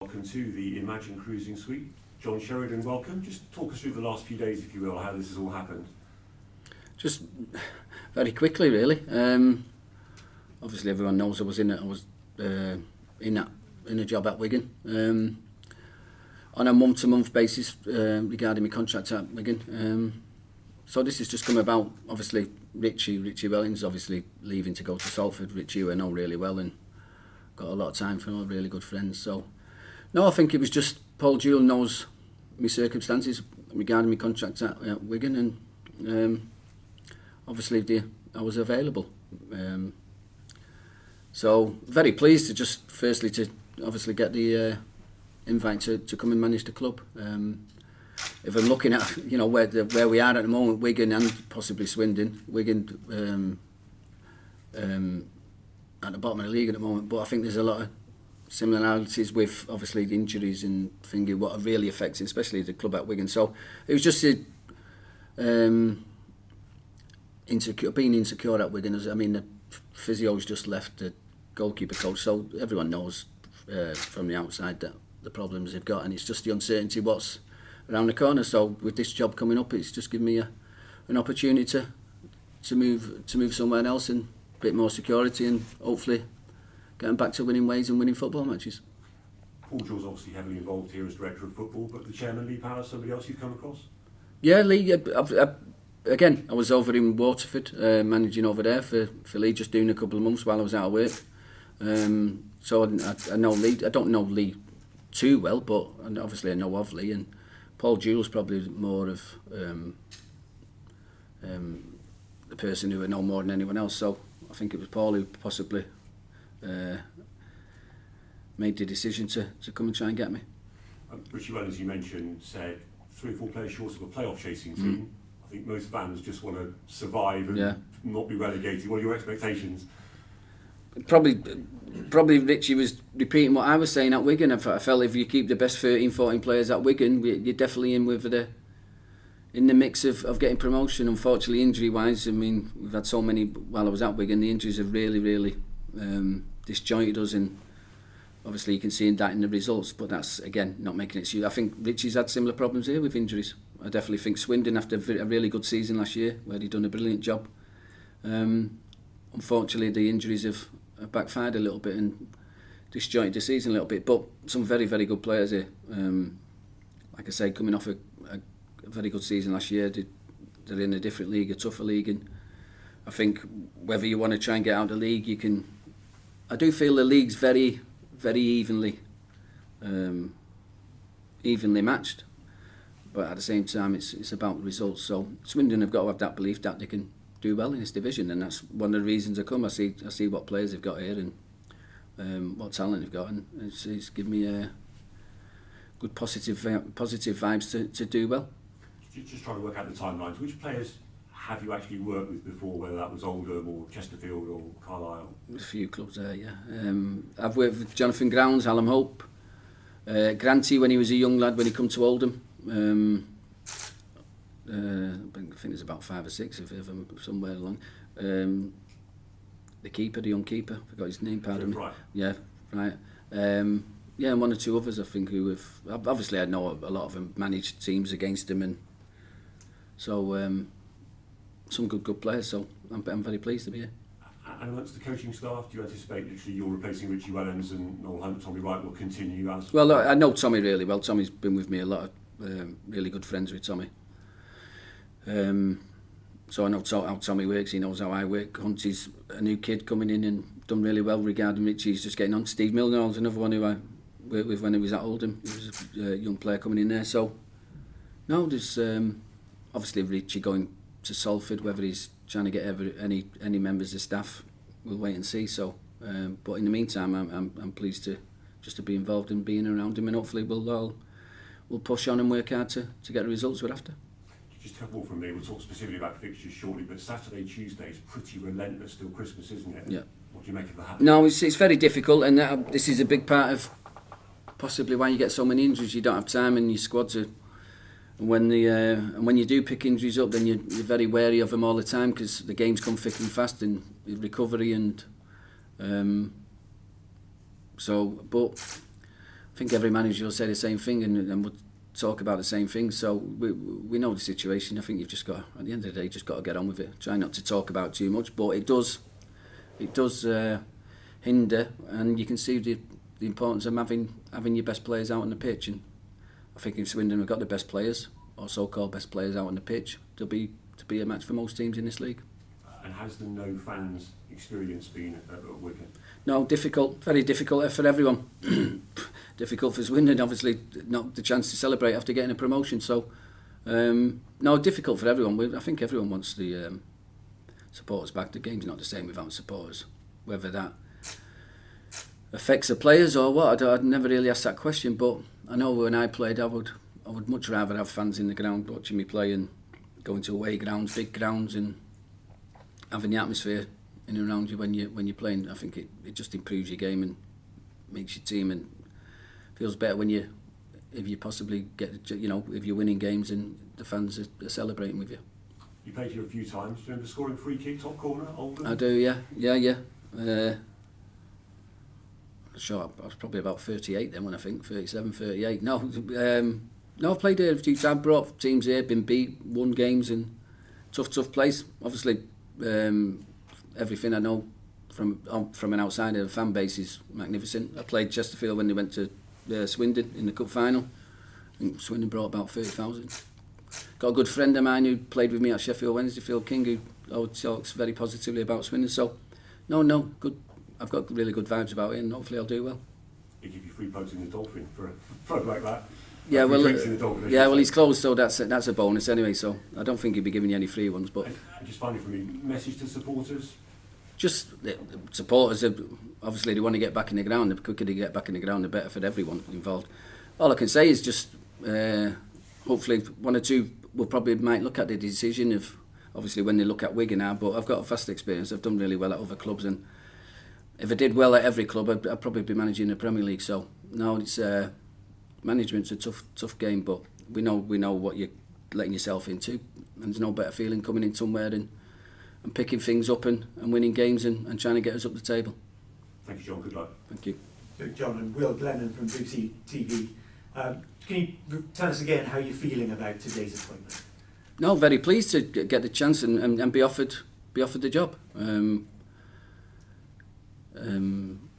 Welcome to the Imagine Cruising Suite. John Sheridan, welcome. Just talk us through the last few days, if you will, how this has all happened. Just very quickly, really. Obviously, everyone knows I was in a job at Wigan on a month-to-month basis regarding my contract at Wigan. So this has just come about. Obviously, Richie Welling's obviously leaving to go to Salford. Richie, who I know really well and got a lot of time for, really good friends. So no, I think it was just Paul Jewell knows my circumstances regarding my contract at Wigan, and obviously I was available. So very pleased to just firstly to obviously get the invite to come and manage the club. If I'm looking at where we are at the moment, Wigan and possibly Swindon, Wigan at the bottom of the league at the moment, but I think there's a lot of similarities with obviously the injuries and thinking what are really affecting, especially the club at Wigan. So it was just being insecure at Wigan. I mean, the physio's just left, the goalkeeper coach, so everyone knows from the outside that the problems they've got, and it's just the uncertainty what's around the corner. So with this job coming up, it's just given me an opportunity to move somewhere else and a bit more security, and hopefully getting back to winning ways and winning football matches. Paul Jewell's obviously heavily involved here as director of football, but the chairman, Lee Power, somebody else you've come across? Yeah, Lee. Again, I was over in Waterford, managing over there for Lee, just doing a couple of months while I was out of work. So I know Lee. I don't know Lee too well, but obviously I know of Lee. And Paul Jewell's probably more of the person who I know more than anyone else. So I think it was Paul who possibly made the decision to come and try and get me. Richie Wellings, as you mentioned, said 3 or 4 players short of a playoff chasing team. I think most fans just want to survive and not be relegated. What are your expectations? Probably Richie was repeating what I was saying at Wigan. I felt if you keep the best 13, 14 players at Wigan, you're definitely in the mix of getting promotion. Unfortunately, injury-wise, I mean, we've had so many while I was at Wigan. The injuries have really disjointed us, and obviously you can see that in the results, but that's again not making it excuse. I think Richie's had similar problems here with injuries. I definitely think Swindon, after a really good season last year where he'd done a brilliant job, unfortunately the injuries have backfired a little bit and disjointed the season a little bit, but some very good players here. Like I say, coming off a very good season last year, they're in a different league, a tougher league, and I think whether you want to try and get out of the league, you can. I do feel the league's very evenly matched, but at the same time it's about results. So Swindon have got to have that belief that they can do well in this division, and that's one of the reasons I come. I see what players they've got here and what talent they've got, and it's given me a good positive vibes to do well. Just trying to work out the timelines. Which players have you actually worked with before, whether that was Oldham or Chesterfield or Carlisle? A few clubs there, yeah. I've worked with Jonathan Grounds, Hallam Hope, Granty when he was a young lad when he come to Oldham. I think there's about 5 or 6 of them somewhere along. The keeper, the young keeper, I forgot his name, pardon me. Right. Yeah, right. Yeah, and 1 or 2 others I think who have, obviously I know a lot of them managed teams against him, and so some good players, so I'm very pleased to be here. And amongst the coaching staff, do you anticipate literally you're replacing Richie Wellings and Noel Hunt, Tommy Wright will continue as? Well, I know Tommy really well. Tommy's been with me a lot, really good friends with Tommy. So I know how Tommy works, he knows how I work. Hunty's a new kid coming in and done really well regarding Richie. He's just getting on. Steve Milner's another one who I worked with when he was at Oldham. He was a young player coming in there. So, no, there's obviously Richie going to Salford, whether he's trying to get any members of staff, we'll wait and see. So, but in the meantime, I'm pleased to be involved in being around him, and hopefully we'll push on and work hard to get the results we're after. Just a couple from me. We'll talk specifically about fixtures shortly, but Saturday, Tuesday is pretty relentless till Christmas, isn't it? Yeah. What do you make of that? No, it's very difficult, and this is a big part of possibly why you get so many injuries. You don't have time, and your squads are. And when you do pick injuries up, then you're very wary of them all the time because the games come thick and fast, and recovery and but think every manager will say the same thing and will talk about the same thing. So we know the situation. I think you've just got, at the end of the day, just got to get on with it. Try not to talk about it too much, but it does hinder, and you can see the importance of having your best players out on the pitch. And I think in Swindon we've got the best players, or so-called best players, out on the pitch to be a match for most teams in this league. And has the no fans experience been at Wigan? No, difficult, very difficult for everyone. Difficult for Swindon, obviously, not the chance to celebrate after getting a promotion. So, no, difficult for everyone. I think everyone wants the supporters back. The game's not the same without supporters. Whether that affects the players or what, I'd never really asked that question. But I know when I played, I would much rather have fans in the ground watching me play and going to away grounds, big grounds, and having the atmosphere in and around you when you're playing. I think it just improves your game and makes your team, and feels better if you possibly get, if you're winning games and the fans are celebrating with you. You played here a few times. Do you remember scoring free kick, top corner, Oldham? I do, yeah. Sure, I was probably about 38 then, when I think 37, 38. No, I've played here a few times, brought teams here, been beat, won games, and tough place. Obviously, everything I know from an outsider, the fan base is magnificent. I played Chesterfield when they went to Swindon in the cup final. I think Swindon brought about 30,000. Got a good friend of mine who played with me at Sheffield Wednesday, Phil King, who always talks very positively about Swindon. So, no, good. I've got really good vibes about it, and hopefully I'll do well. They give you free plugs in the Dolphin for a plug like that. Yeah, well, he's closed, so that's a bonus anyway. So I don't think he'd be giving you any free ones. But and just finally, for me, message to supporters. Just supporters, obviously they want to get back in the ground. The quicker they get back in the ground, the better for everyone involved. All I can say is just hopefully one or two will probably might look at the decision of obviously when they look at Wigan now. But I've got a vast experience. I've done really well at other clubs, and if I did well at every club, I'd probably be managing the Premier League. So no, it's management's a tough game, but we know what you're letting yourself into, and there's no better feeling coming in somewhere and picking things up and winning games and trying to get us up the table. Thank you, John. Good luck. Thank you. So John and Will Glennon from BBC TV. Can you tell us again how you're feeling about today's appointment? No, very pleased to get the chance and be offered the job.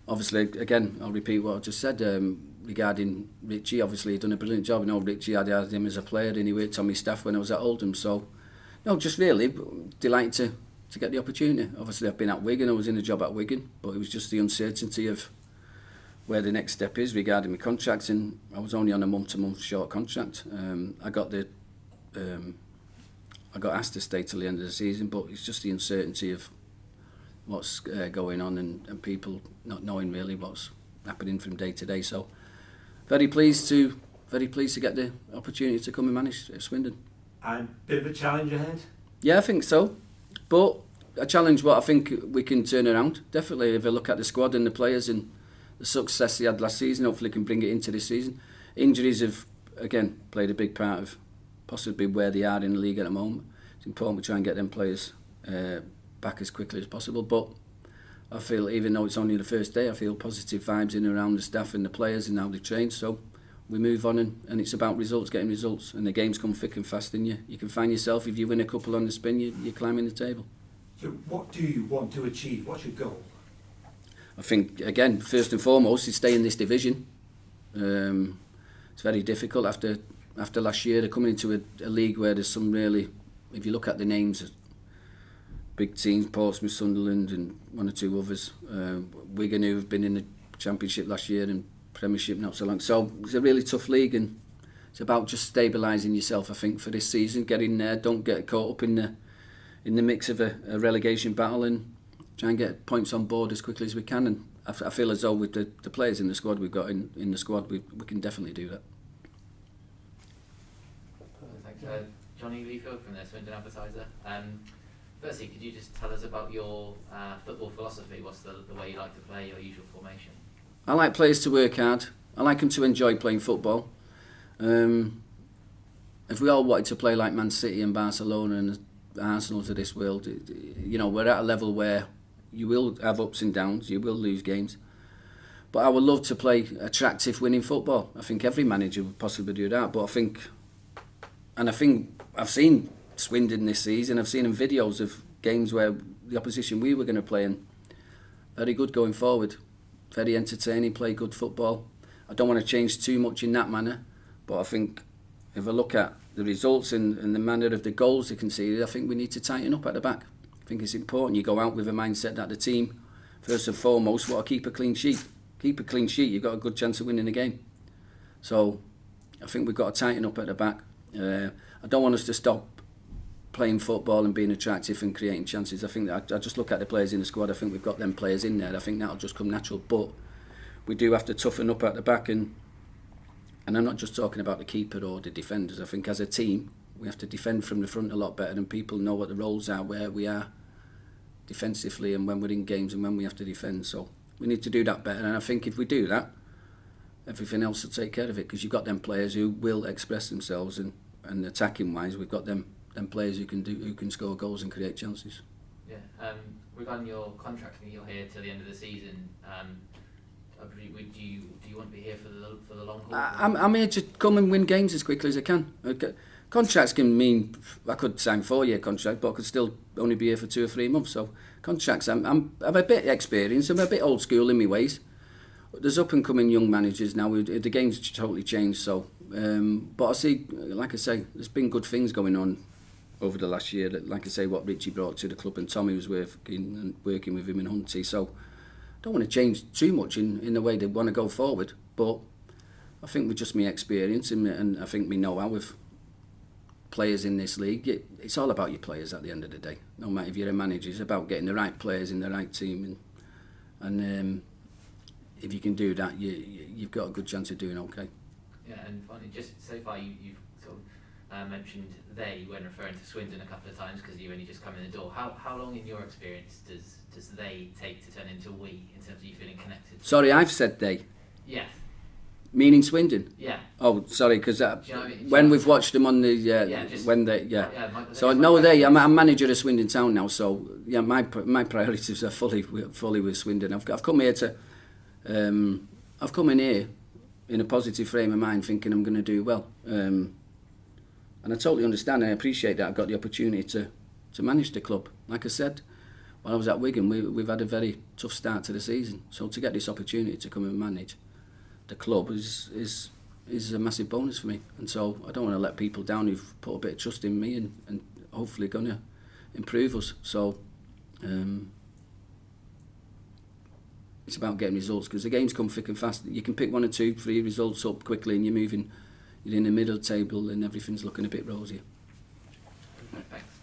Obviously, again, I'll repeat what I just said regarding Richie. Obviously, he's done a brilliant job. I know Richie had him as a player, and he worked on my staff when I was at Oldham. So, no, just really delighted to get the opportunity. Obviously, I've been at Wigan. I was in a job at Wigan, but it was just the uncertainty of where the next step is regarding my contracts, and I was only on a month-to-month short contract. I got asked to stay till the end of the season, but it's just the uncertainty of what's going on and people not knowing really what's happening from day to day. So very pleased to get the opportunity to come and manage Swindon. And a bit of a challenge ahead? Yeah, I think so. But a challenge what I think we can turn around. Definitely, if I look at the squad and the players and the success they had last season, hopefully can bring it into this season. Injuries have, again, played a big part of possibly where they are in the league at the moment. It's important we try and get them players back as quickly as possible, but I feel even though it's only the first day, I feel positive vibes in and around the staff and the players and how they train. So we move on, and it's about results, getting results, and the games come thick and fast, and you can find yourself, if you win a couple on the spin, you're climbing the table. So what do you want to achieve? What's your goal? I think, again, first and foremost is stay in this division. It's very difficult after last year. They're coming into a league where there's some really, if you look at the names, big teams, Portsmouth, Sunderland and one or two others. Wigan, who have been in the Championship last year and Premiership not so long. So it's a really tough league, and it's about just stabilising yourself, I think, for this season. Get in there, don't get caught up in the mix of a relegation battle, and try and get points on board as quickly as we can. And I feel as though with the players in the squad we've got in the squad, we can definitely do that. Thanks. Johnny Leafield from the Swindon Advertiser. Firstly, could you just tell us about your football philosophy? What's the way you like to play, your usual formation? I like players to work hard. I like them to enjoy playing football. If we all wanted to play like Man City and Barcelona and Arsenal of this world, we're at a level where you will have ups and downs, you will lose games. But I would love to play attractive, winning football. I think every manager would possibly do that. But I think I've seen Swindon this season. I've seen in videos of games where the opposition we were going to play, and very good going forward, very entertaining, play good football. I don't want to change too much in that manner, but I think if I look at the results and the manner of the goals they conceded, I think we need to tighten up at the back. I think it's important you go out with a mindset that the team, first and foremost, want to keep a clean sheet. Keep a clean sheet, you've got a good chance of winning the game. So I think we've got to tighten up at the back. I don't want us to stop playing football and being attractive and creating chances. I think that I just look at the players in the squad. I think we've got them players in there. I think that'll just come natural. But we do have to toughen up at the back, and I'm not just talking about the keeper or the defenders. I think as a team we have to defend from the front a lot better, and people know what the roles are, where we are defensively, and when we're in games and when we have to defend. So we need to do that better, and I think if we do that, everything else will take care of it, because you've got them players who will express themselves, and attacking wise we've got them players who can score goals and create chances. Yeah. Regarding your contract, I think you're here till the end of the season. Do you want to be here for the long haul? I'm here to come and win games as quickly as I can. Contracts can mean I could sign 4-year contract, but I could still only be here for 2 or 3 months. So contracts, I'm a bit experienced. I'm a bit old school in my ways. There's up and coming young managers now. The game's totally changed. So, but I see, like I say, there's been good things going on over the last year. Like I say, what Richie brought to the club, and Tommy was working with him in Hunty. So I don't want to change too much in the way they want to go forward. But I think with just my experience and I think me know-how with players in this league, it's all about your players at the end of the day. No matter if you're a manager, it's about getting the right players in the right team, and if you can do that, you've got a good chance of doing okay. Yeah, and finally, just so far you've sort of mentioned they when referring to Swindon a couple of times because you only just come in the door. How long in your experience does they take to turn into we in terms of you feeling connected? Sorry, I've said they. Yeah. Meaning Swindon? Yeah. Oh, sorry, because what when we've watched them on the So no, I'm manager of Swindon Town now. So yeah, my priorities are fully with Swindon. I've come here to, I've come in here in a positive frame of mind, thinking I'm going to do well. And I totally understand and I appreciate that I've got the opportunity to manage the club. Like I said, when I was at Wigan, we've had a very tough start to the season. So to get this opportunity to come and manage the club is a massive bonus for me, and so I don't want to let people down who've put a bit of trust in me and hopefully going to improve us. So it's about getting results, because the games come thick and fast. You can pick 1 or 2, 3 results up quickly and you're in the middle table and everything's looking a bit rosier. Thanks.